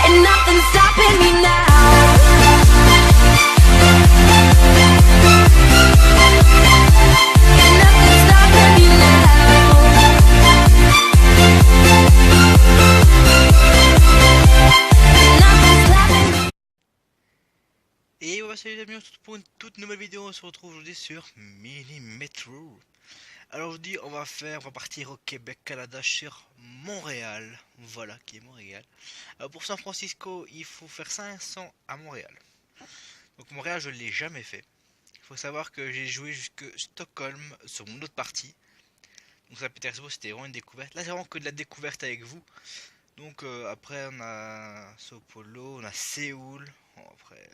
and nothing's stopping me now. And nothing's stopping me now. And nothing's stopping me. Et ouais, salut les amis, on se retrouve pour une toute nouvelle vidéo. On se retrouve aujourd'hui sur Millimetro. Alors aujourd'hui on va partir au Québec, Canada, sur Montréal. Voilà qui est Montréal. Pour San Francisco il faut faire 500 à Montréal. Donc Montréal je l'ai jamais fait. Il faut savoir que j'ai joué jusque Stockholm sur mon autre partie. Donc Saint-Pétersbourg c'était vraiment une découverte. Là c'est vraiment que de la découverte avec vous. Donc après on a Sao Paulo, on a Séoul. Bon, après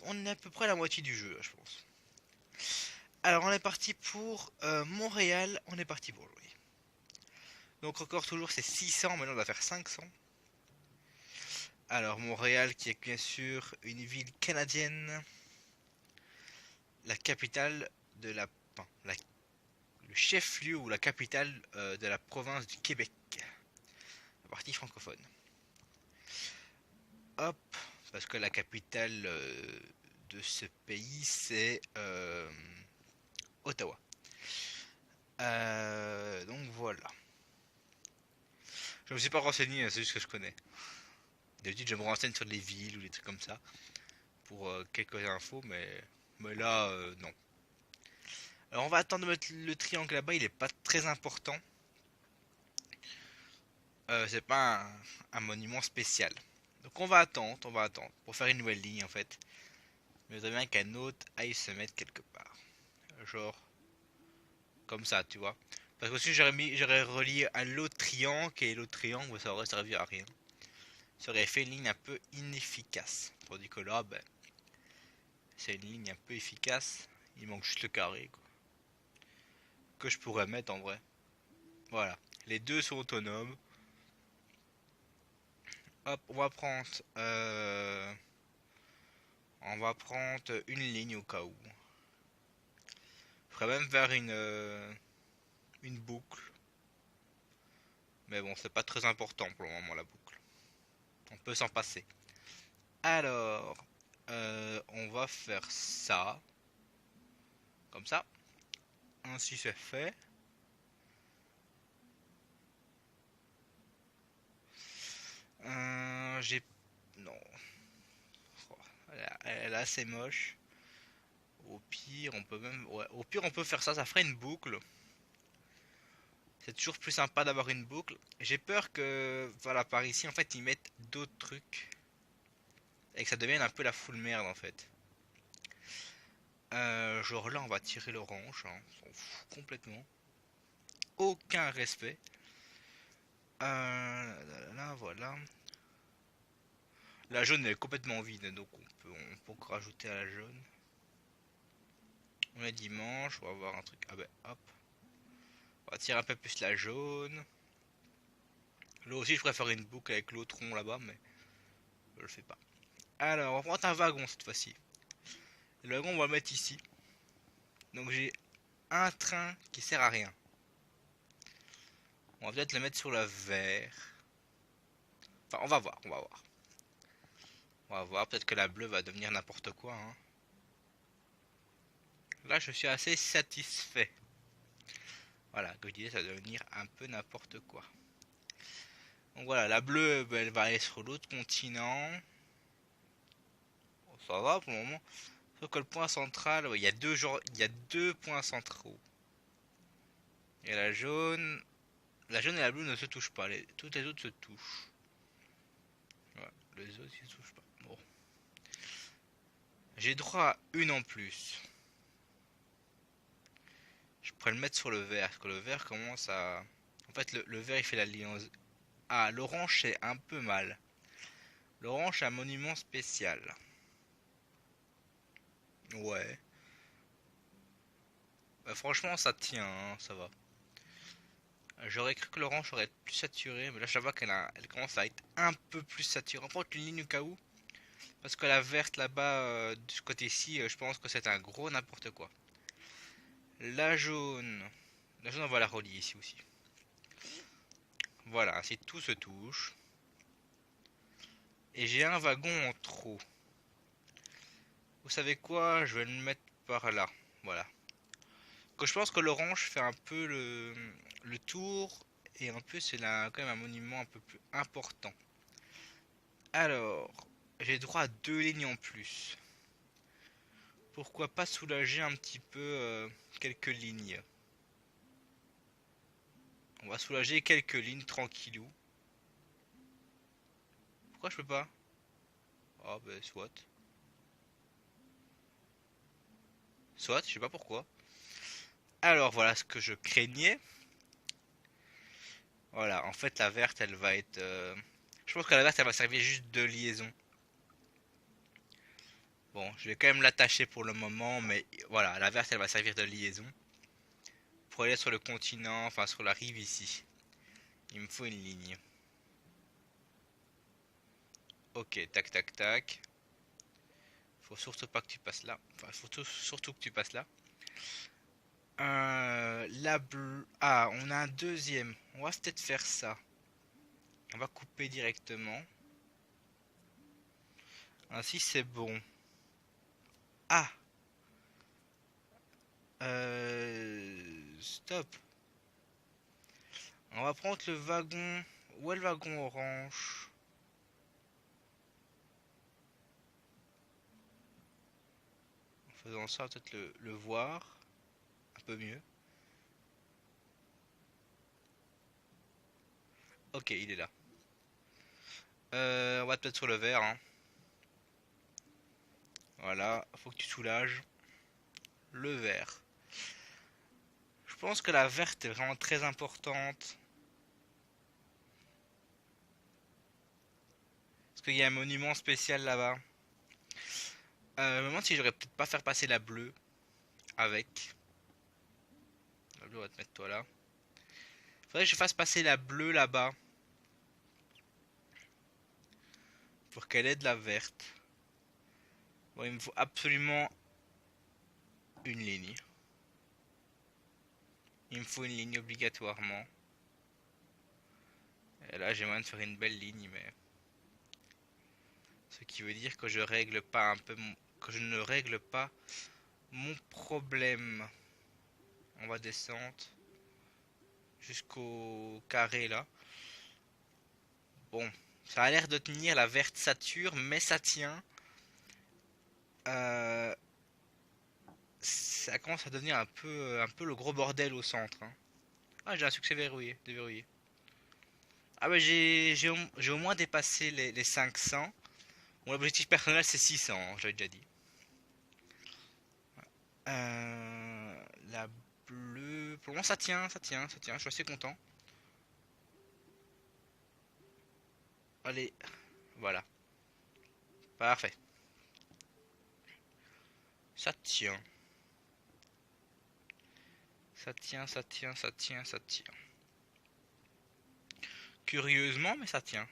on est à peu près à la moitié du jeu là, je pense. Alors on est parti pour Montréal, on est parti pour jouer. Donc encore toujours c'est 600, maintenant on va faire 500. Alors Montréal qui est bien sûr une ville canadienne. La capitale de le chef-lieu ou la capitale de la province du Québec. La partie francophone. Hop, parce que la capitale de ce pays c'est Ottawa. Donc voilà. Je me suis pas renseigné, c'est juste que je connais. D'habitude je me renseigne sur les villes ou des trucs comme ça. Pour quelques infos, mais là non. Alors on va attendre de mettre le triangle là-bas, il est pas très important. C'est pas un monument spécial. Donc on va attendre pour faire une nouvelle ligne en fait. Mais il bien qu'un autre aille se mettre quelque part. Genre comme ça, tu vois. Parce que si j'aurais relié à l'autre triangle et l'autre triangle, ça aurait servi à rien. Ça aurait fait une ligne un peu inefficace. Tandis que là, ben, c'est une ligne un peu efficace. Il manque juste le carré, quoi. Que je pourrais mettre en vrai. Voilà. Les deux sont autonomes. Hop, on va prendre une ligne au cas où. Je ferais même faire une boucle. Mais bon, c'est pas très important pour le moment la boucle. On peut s'en passer. Alors, on va faire ça. Comme ça. Ainsi c'est fait. J'ai... Non. Oh, là c'est moche. Au pire, on peut même... Ouais, au pire, on peut faire ça. Ça ferait une boucle. C'est toujours plus sympa d'avoir une boucle. J'ai peur que... Voilà, par ici, en fait, ils mettent d'autres trucs. Et que ça devienne un peu la full merde, en fait. Genre là, on va tirer l'orange. Hein. On s'en fout complètement. Aucun respect. Là, voilà. La jaune elle est complètement vide, donc on peut rajouter à la jaune. On est dimanche, on va voir un truc. Ah ben hop. On va tirer un peu plus la jaune. Là aussi je préfère une boucle avec l'autre rond là-bas, mais je le fais pas. Alors on va prendre un wagon cette fois-ci. Le wagon on va le mettre ici. Donc j'ai un train qui sert à rien. On va peut-être le mettre sur le vert. Enfin on va voir. On va voir, peut-être que la bleue va devenir n'importe quoi. Hein. Là, je suis assez satisfait. Voilà, que je disais, ça va devenir un peu n'importe quoi. Donc voilà, la bleue, ben, elle va aller sur l'autre continent. Bon, ça va pour le moment. Sauf que le point central, ouais, il y a deux points centraux. Et la jaune et la bleue ne se touchent pas. Toutes les autres se touchent. Voilà, les autres ils se touchent pas. Bon. J'ai droit à une en plus. Je pourrais le mettre sur le vert, parce que le vert commence à... En fait, le vert, il fait la liaison... Ah, l'orange, c'est un peu mal. L'orange, c'est un monument spécial. Ouais. Bah, franchement, ça tient, hein, ça va. J'aurais cru que l'orange aurait être plus saturé, mais là, je vois elle commence à être un peu plus saturée. On prend une ligne au cas où. Parce que la verte, là-bas, de ce côté-ci, je pense que c'est un gros n'importe quoi. La jaune... La jaune, on va la relier ici aussi. Voilà, ainsi tout se touche. Et j'ai un wagon en trop. Vous savez quoi? Je vais le mettre par là. Voilà. Que je pense que l'orange fait un peu le tour. Et en plus, c'est quand même un monument un peu plus important. Alors, j'ai droit à 2 lignes en plus. Pourquoi pas soulager un petit peu quelques lignes? On va soulager quelques lignes tranquillou. Pourquoi je peux pas? Ah ben soit. Soit, je sais pas pourquoi. Alors voilà ce que je craignais. Voilà, en fait la verte elle va être... Je pense que la verte elle va servir juste de liaison. Bon, je vais quand même l'attacher pour le moment, mais voilà, la verte elle va servir de liaison. Pour aller sur le continent, enfin sur la rive ici. Il me faut une ligne. Ok, tac tac tac. Faut surtout pas que tu passes là. Enfin, faut surtout que tu passes là. La bleue. Ah, on a un deuxième. On va peut-être faire ça. On va couper directement. Ainsi, c'est bon. Ah! Stop. On va prendre le wagon. Où est le wagon orange? En faisant ça, peut-être le voir. Un peu mieux. Ok, il est là. On va peut-être sur le vert. Hein. Voilà, faut que tu soulages le vert. Je pense que la verte est vraiment très importante. Parce qu'il y a un monument spécial là-bas. Je me demande si j'aurais peut-être pas faire passer la bleue avec. La bleue, on va te mettre toi là. Faudrait que je fasse passer la bleue là-bas. Pour qu'elle aide la verte. Bon, il me faut absolument une ligne. Il me faut une ligne obligatoirement. Et là, j'ai moyen de faire une belle ligne, mais... Ce qui veut dire que je règle pas un peu que je ne règle pas mon problème. On va descendre jusqu'au carré là. Bon, ça a l'air de tenir, la verte sature, mais ça tient. Ça commence à devenir un peu le gros bordel au centre. Hein. Ah, j'ai un succès verrouillé, déverrouillé. Ah bah j'ai au moins dépassé les 500. Mon objectif personnel c'est 600, hein, j'avais déjà dit. La bleue... Pour le moment ça tient, ça tient, ça tient, je suis assez content. Allez, voilà. Parfait. Ça tient. Ça tient, ça tient, ça tient, ça tient. Curieusement, mais ça tient.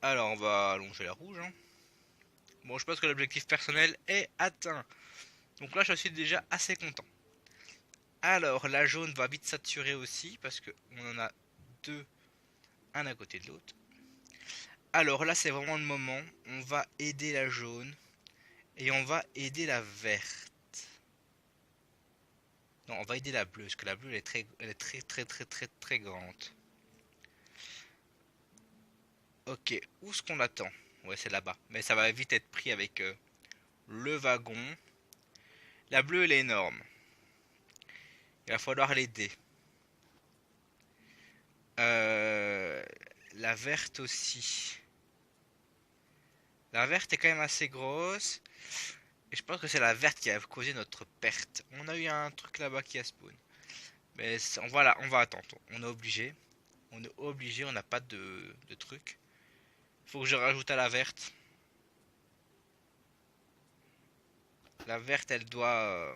Alors, on va allonger la rouge. Hein. Bon, je pense que l'objectif personnel est atteint. Donc là, je suis déjà assez content. Alors, la jaune va vite saturer aussi, parce qu'on en a deux, un à côté de l'autre. Alors là, c'est vraiment le moment. On va aider la jaune. Et on va aider la verte. Non, on va aider la bleue, parce que la bleue, elle est très grande. Ok, où est-ce qu'on l'attend? Ouais, c'est là-bas. Mais ça va vite être pris avec le wagon. La bleue, elle est énorme. Il va falloir l'aider. La verte aussi. La verte est quand même assez grosse. Et je pense que c'est la verte qui a causé notre perte. On a eu un truc là-bas qui a spawn. Mais voilà, on va attendre. On est obligé. On est obligé, on n'a pas de truc. Faut que je rajoute à la verte. La verte, elle doit...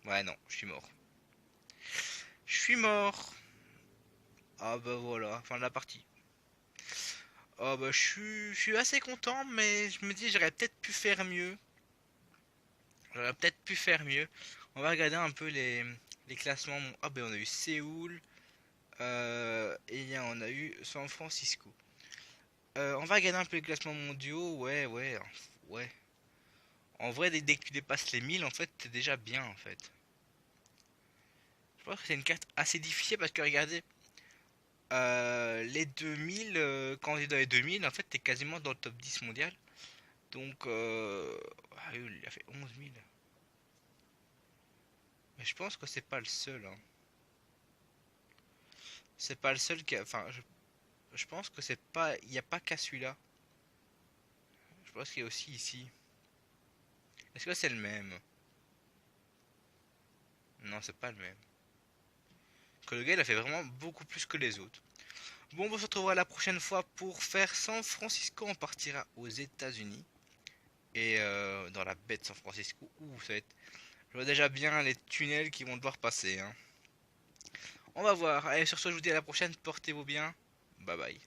Ouais, non, je suis mort. Je suis mort. Ah bah voilà, fin de la partie. Ah bah je suis assez content, mais je me dis j'aurais peut-être pu faire mieux. J'aurais peut-être pu faire mieux. On va regarder un peu les classements. Ah bah on a eu Séoul. et on a eu San Francisco. On va regarder un peu les classements mondiaux. Ouais. En vrai, dès que tu dépasses les 1000, en fait, t'es déjà bien, en fait. Je pense que c'est une carte assez difficile parce que regardez, les 2000, quand on est dans les 2000, en fait, t'es quasiment dans le top 10 mondial. Donc, ah oui, il a fait 11 000. Mais je pense que c'est pas le seul, hein. C'est pas le seul qui a... Enfin, je pense que c'est pas... Il n'y a pas qu'à celui-là. Je pense qu'il y a aussi ici. Est-ce que c'est le même? Non, c'est pas le même. Que le gars, il a fait vraiment beaucoup plus que les autres. Bon, on se retrouvera la prochaine fois pour faire San Francisco. On partira aux États-Unis. Et dans la baie de San Francisco. Ouh, ça va être... Je vois déjà bien les tunnels qui vont devoir passer, hein. On va voir. Allez, sur ce, je vous dis à la prochaine. Portez-vous bien. Bye bye.